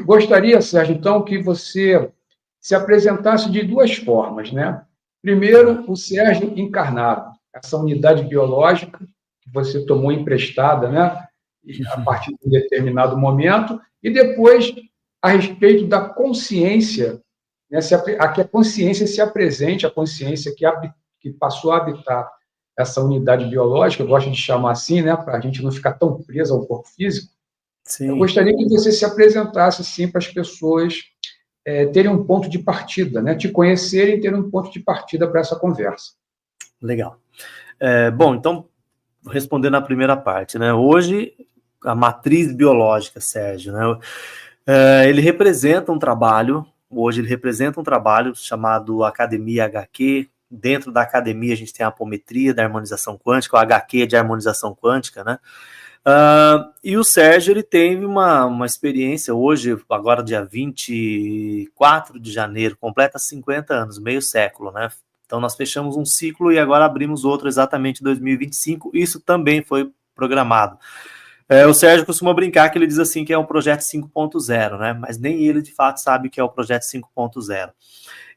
gostaria, Sérgio, então, que você se apresentasse de duas formas, né? Primeiro, o Sérgio encarnado, essa unidade biológica que você tomou emprestada, né? A partir de um determinado momento, e depois, a respeito da consciência, né? A que a consciência se apresente, a consciência que passou a habitar essa unidade biológica, eu gosto de chamar assim, né? Para a gente não ficar tão preso ao corpo físico. Eu Sim. gostaria que você se apresentasse, sim, para as pessoas terem um ponto de partida, né? Te conhecerem e terem um ponto de partida para essa conversa. Legal. Bom, então, respondendo a primeira parte, né? Hoje, a matriz biológica, Sérgio, né? Ele representa um trabalho, hoje ele representa um trabalho chamado Academia HQ. Dentro da academia a gente tem a apometria da harmonização quântica, o HQ de harmonização quântica, né? E o Sérgio, ele teve uma experiência hoje, agora dia 24 de janeiro, completa 50 anos, meio século, né? Então nós fechamos um ciclo e agora abrimos outro exatamente em 2025, isso também foi programado. O Sérgio costuma brincar que ele diz assim que é um projeto 5.0, né? Mas nem ele de fato sabe que é o projeto 5.0.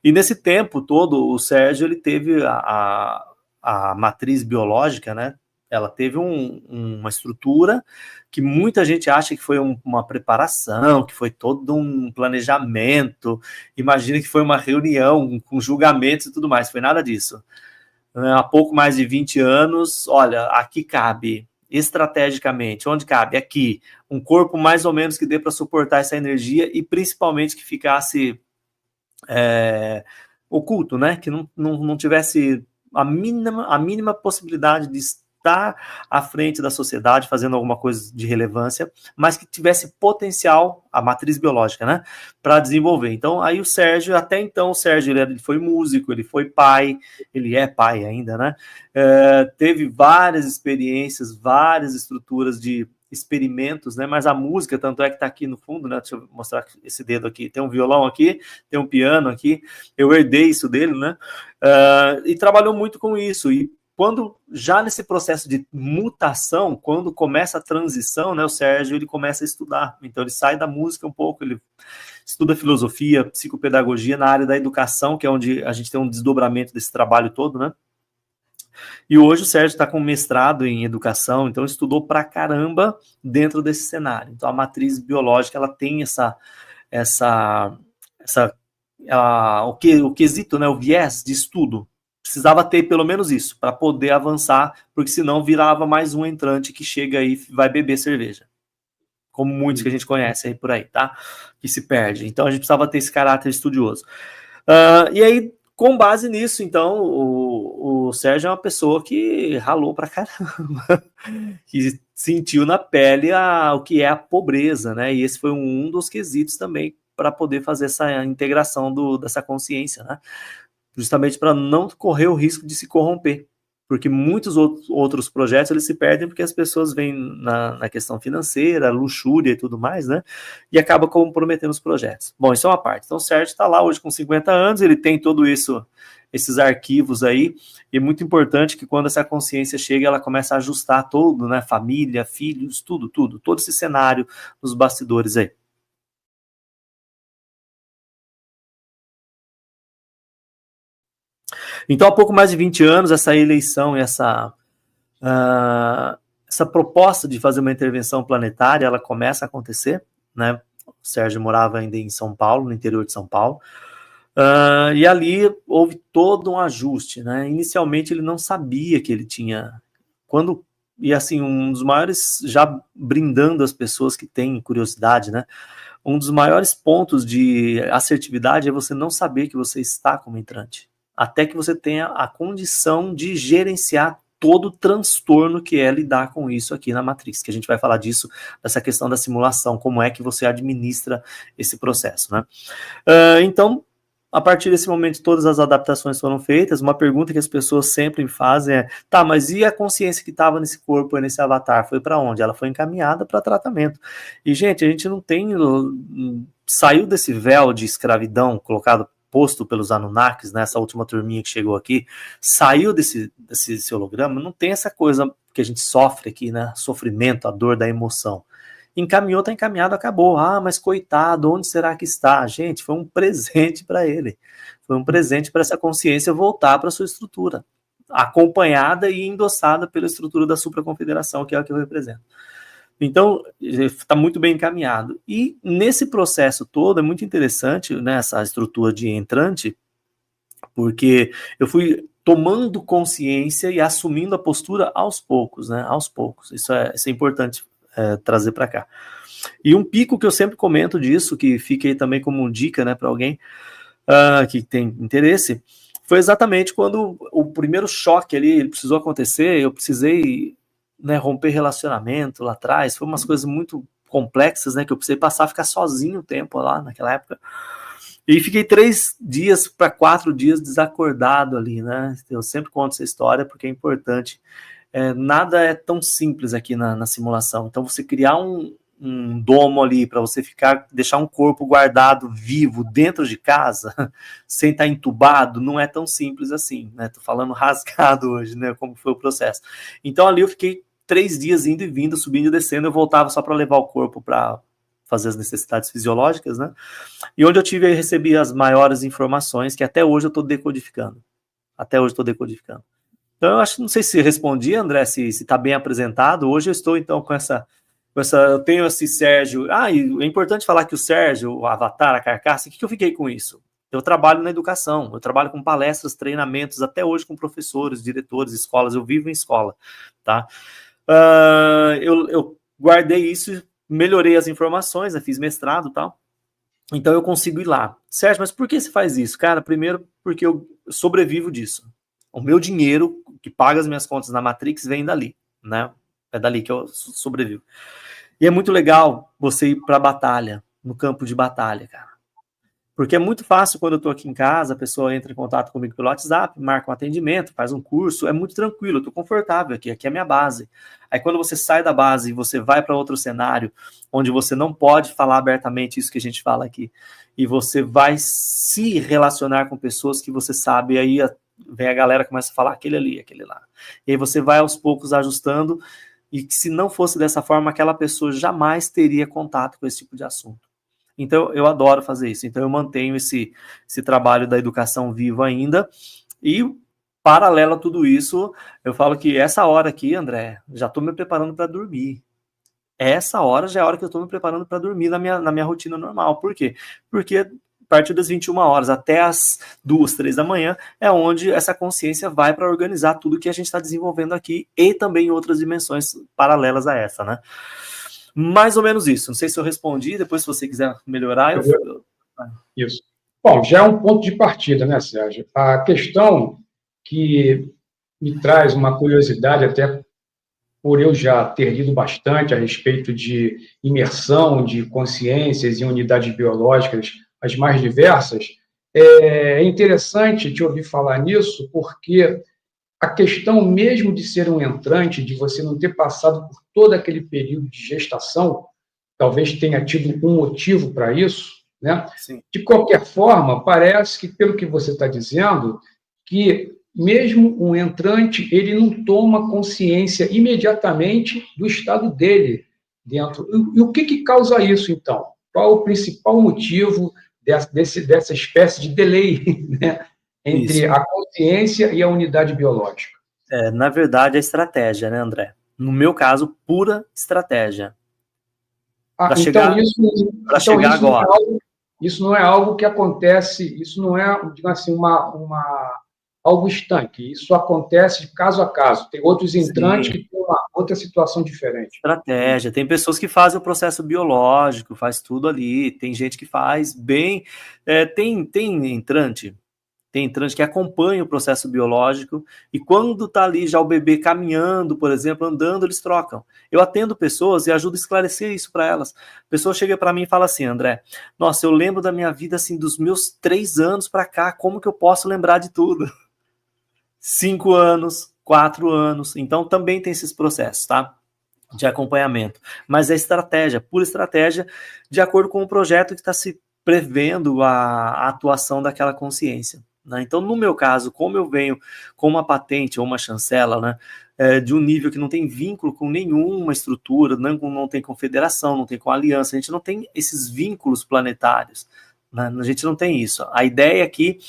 E nesse tempo todo, o Sérgio, ele teve a matriz biológica, né? Ela teve uma estrutura que muita gente acha que foi uma preparação, que foi todo um planejamento, imagina que foi uma reunião com julgamentos e tudo mais, foi nada disso. Há pouco mais de 20 anos, olha, aqui cabe, estrategicamente, onde cabe? Aqui, um corpo mais ou menos que dê para suportar essa energia e principalmente que ficasse oculto, né? Que não tivesse a mínima possibilidade de estar à frente da sociedade fazendo alguma coisa de relevância, mas que tivesse potencial, a matriz biológica, né, para desenvolver. Então, aí o Sérgio, até então, o Sérgio ele foi músico, ele foi pai, ele é pai ainda, né, teve várias experiências, várias estruturas de experimentos, né, mas a música, tanto é que está aqui no fundo, né, deixa eu mostrar esse dedo aqui, tem um violão aqui, tem um piano aqui, eu herdei isso dele, né, e trabalhou muito com isso, e quando, já nesse processo de mutação, quando começa a transição, né, o Sérgio, ele começa a estudar, então ele sai da música um pouco, ele estuda filosofia, psicopedagogia na área da educação, que é onde a gente tem um desdobramento desse trabalho todo, né, e hoje o Sérgio está com mestrado em educação, então estudou pra caramba dentro desse cenário. Então a matriz biológica, ela tem o quesito, né, o viés de estudo. Precisava ter pelo menos isso, para poder avançar, porque senão virava mais um entrante que chega aí e vai beber cerveja. Como muitos que a gente conhece aí por aí, tá? Que se perde. Então a gente precisava ter esse caráter estudioso. E aí, com base nisso, então, o Sérgio é uma pessoa que ralou pra caramba, que sentiu na pele o que é a pobreza, né? E esse foi um dos quesitos também para poder fazer essa integração dessa consciência, né? Justamente para não correr o risco de se corromper, porque muitos outros projetos eles se perdem porque as pessoas vêm na questão financeira, luxúria e tudo mais, né, e acaba comprometendo os projetos. Bom, isso é uma parte. Então o Sérgio está lá hoje com 50 anos, ele tem tudo isso, esses arquivos aí, e é muito importante que quando essa consciência chega, ela começa a ajustar todo, né, família, filhos, tudo, todo esse cenário nos bastidores aí. Então, há pouco mais de 20 anos, essa eleição e essa proposta de fazer uma intervenção planetária, ela começa a acontecer, né? O Sérgio morava ainda em São Paulo, no interior de São Paulo, e ali houve todo um ajuste, né? Inicialmente ele não sabia que ele tinha... E assim, um dos maiores, já brindando as pessoas que têm curiosidade, né? Um dos maiores pontos de assertividade é você não saber que você está como entrante, até que você tenha a condição de gerenciar todo o transtorno que é lidar com isso aqui na matriz, que a gente vai falar disso, dessa questão da simulação, como é que você administra esse processo, né? Então, a partir desse momento, todas as adaptações foram feitas. Uma pergunta que as pessoas sempre fazem é, tá, mas e a consciência que estava nesse corpo, nesse avatar, foi para onde? Ela foi encaminhada para tratamento. E, gente, a gente não tem... Saiu desse véu de escravidão posto pelos Anunnakis, né, essa última turminha que chegou aqui, saiu desse holograma, não tem essa coisa que a gente sofre aqui, né, sofrimento, a dor da emoção. encaminhou, está encaminhado, acabou. Ah, mas coitado, onde será que está? Gente, foi um presente para ele. Foi um presente para essa consciência voltar para a sua estrutura, acompanhada e endossada pela estrutura da supraconfederação, que é a que eu represento. Então, está muito bem encaminhado. E nesse processo todo, é muito interessante, né, essa estrutura de entrante, porque eu fui tomando consciência e assumindo a postura aos poucos, né, aos poucos. Isso é importante trazer para cá. E um pico que eu sempre comento disso, que fica aí também como dica, né, para alguém que tem interesse, foi exatamente quando o primeiro choque ali ele precisou acontecer, eu precisei, né, romper relacionamento lá atrás, foi umas coisas muito complexas, né, que eu precisei passar a ficar sozinho um tempo lá naquela época, e fiquei 3 dias para 4 dias desacordado ali, né, eu sempre conto essa história porque é importante, nada é tão simples aqui na simulação, então você criar um domo ali para você deixar um corpo guardado vivo dentro de casa, sem estar entubado, não é tão simples assim, né? Tô falando rasgado hoje, né? Como foi o processo. Então ali eu fiquei 3 dias indo e vindo, subindo e descendo, eu voltava só para levar o corpo para fazer as necessidades fisiológicas, né? E onde eu recebi as maiores informações que até hoje eu estou decodificando. Até hoje estou decodificando. Então eu acho, não sei se respondi, André, se está bem apresentado. Hoje eu estou então com essa, eu tenho esse Sérgio, e é importante falar que o Sérgio, o avatar, a carcaça, o que eu fiquei com isso? Eu trabalho na educação, eu trabalho com palestras, treinamentos, até hoje com professores, diretores, escolas, eu vivo em escola, tá? Eu guardei isso, melhorei as informações, né, fiz mestrado e tal, então eu consigo ir lá. Sérgio, mas por que você faz isso? Cara, primeiro porque eu sobrevivo disso. O meu dinheiro, que paga as minhas contas na Matrix, vem dali, né? É dali que eu sobrevivo. E é muito legal você ir para a batalha, no campo de batalha, cara. Porque é muito fácil quando eu estou aqui em casa, a pessoa entra em contato comigo pelo WhatsApp, marca um atendimento, faz um curso, é muito tranquilo, eu estou confortável aqui é a minha base. Aí quando você sai da base e você vai para outro cenário, onde você não pode falar abertamente isso que a gente fala aqui, e você vai se relacionar com pessoas que você sabe, aí vem a galera começa a falar aquele ali, aquele lá. E aí você vai aos poucos ajustando, e que se não fosse dessa forma, aquela pessoa jamais teria contato com esse tipo de assunto. Então, eu adoro fazer isso. Então, eu mantenho esse trabalho da educação vivo ainda. E, paralelo a tudo isso, eu falo que essa hora aqui, André, já estou me preparando para dormir. Essa hora já é a hora que eu estou me preparando para dormir na minha rotina normal. Por quê? Porque a partir das 21 horas até as 2, 3 da manhã é onde essa consciência vai para organizar tudo que a gente está desenvolvendo aqui e também em outras dimensões paralelas a essa, né? Mais ou menos isso. Não sei se eu respondi, depois se você quiser melhorar, Isso. Bom, já é um ponto de partida, né, Sérgio? A questão que me traz uma curiosidade, até por eu já ter lido bastante a respeito de imersão de consciências em unidades biológicas, as mais diversas, é interessante te ouvir falar nisso, porque a questão mesmo de ser um entrante, de você não ter passado por todo aquele período de gestação, talvez tenha tido um motivo para isso, né? Sim. De qualquer forma, parece que, pelo que você está dizendo, que mesmo um entrante, ele não toma consciência imediatamente do estado dele dentro. E o que causa isso, então? Qual o principal motivo dessa espécie de delay, né, entre isso. a consciência e a unidade biológica? Na verdade, é estratégia, né, André? No meu caso, pura estratégia. Para chegar, chegar agora. Isso não é algo que acontece, isso não é, digamos assim, algo estanque. Isso acontece de caso a caso. Tem outros entrantes que têm uma outra situação diferente. Estratégia. Tem pessoas que fazem o processo biológico, faz tudo ali. Tem gente que faz bem. Tem entrante que acompanha o processo biológico e quando está ali já o bebê caminhando, por exemplo, andando, eles trocam. Eu atendo pessoas e ajudo a esclarecer isso para elas. A pessoa chega para mim e fala assim, André, nossa, eu lembro da minha vida assim, dos meus 3 anos para cá, como que eu posso lembrar de tudo? 5 anos, 4 anos, então também tem esses processos, tá? De acompanhamento. Mas é estratégia, pura estratégia, de acordo com o projeto que está se prevendo a atuação daquela consciência. né? Então, no meu caso, como eu venho com uma patente ou uma chancela, né, de um nível que não tem vínculo com nenhuma estrutura, não tem confederação, não tem com aliança, a gente não tem esses vínculos planetários, né? A gente não tem isso. A ideia aqui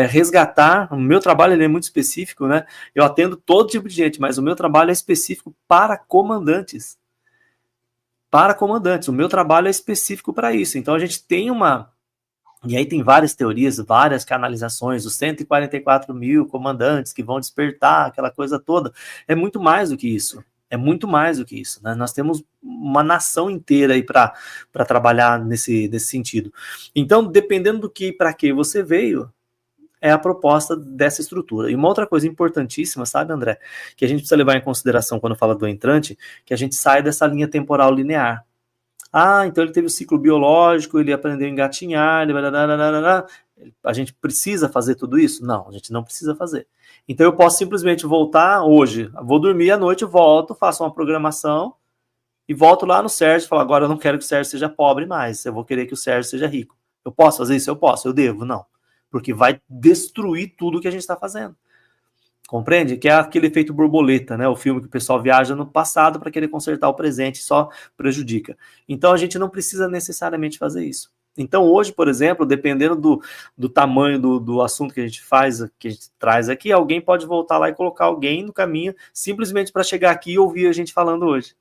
resgatar, o meu trabalho ele é muito específico, né? Eu atendo todo tipo de gente, mas o meu trabalho é específico para comandantes. Para comandantes, o meu trabalho é específico para isso. Então a gente tem e aí tem várias teorias, várias canalizações, os 144 mil comandantes que vão despertar, aquela coisa toda. É muito mais do que isso. É muito mais do que isso, né? Nós temos uma nação inteira aí para trabalhar nesse sentido. Então, dependendo do que para que você veio, é a proposta dessa estrutura. E uma outra coisa importantíssima, sabe, André, que a gente precisa levar em consideração quando fala do entrante, que a gente sai dessa linha temporal linear. Ah, então ele teve o ciclo biológico, ele aprendeu a engatinhar, a gente precisa fazer tudo isso? Não, a gente não precisa fazer. Então eu posso simplesmente voltar hoje, vou dormir à noite, volto, faço uma programação e volto lá no Sérgio e falo, agora eu não quero que o Sérgio seja pobre mais, eu vou querer que o Sérgio seja rico. Eu posso fazer isso? Eu posso, eu devo? Não. Porque vai destruir tudo que a gente está fazendo. Compreende? Que é aquele efeito borboleta, né? O filme que o pessoal viaja no passado para querer consertar o presente, só prejudica. Então a gente não precisa necessariamente fazer isso. Então hoje, por exemplo, dependendo do tamanho do assunto que a gente faz, que a gente traz aqui, alguém pode voltar lá e colocar alguém no caminho, simplesmente para chegar aqui e ouvir a gente falando hoje,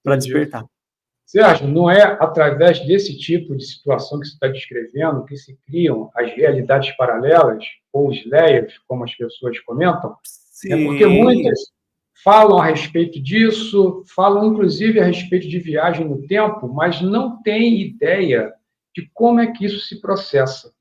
para despertar. Sérgio, não é através desse tipo de situação que você está descrevendo que se criam as realidades paralelas, ou os layers, como as pessoas comentam? Sim. É porque muitas falam a respeito disso, falam inclusive a respeito de viagem no tempo, mas não têm ideia de como é que isso se processa.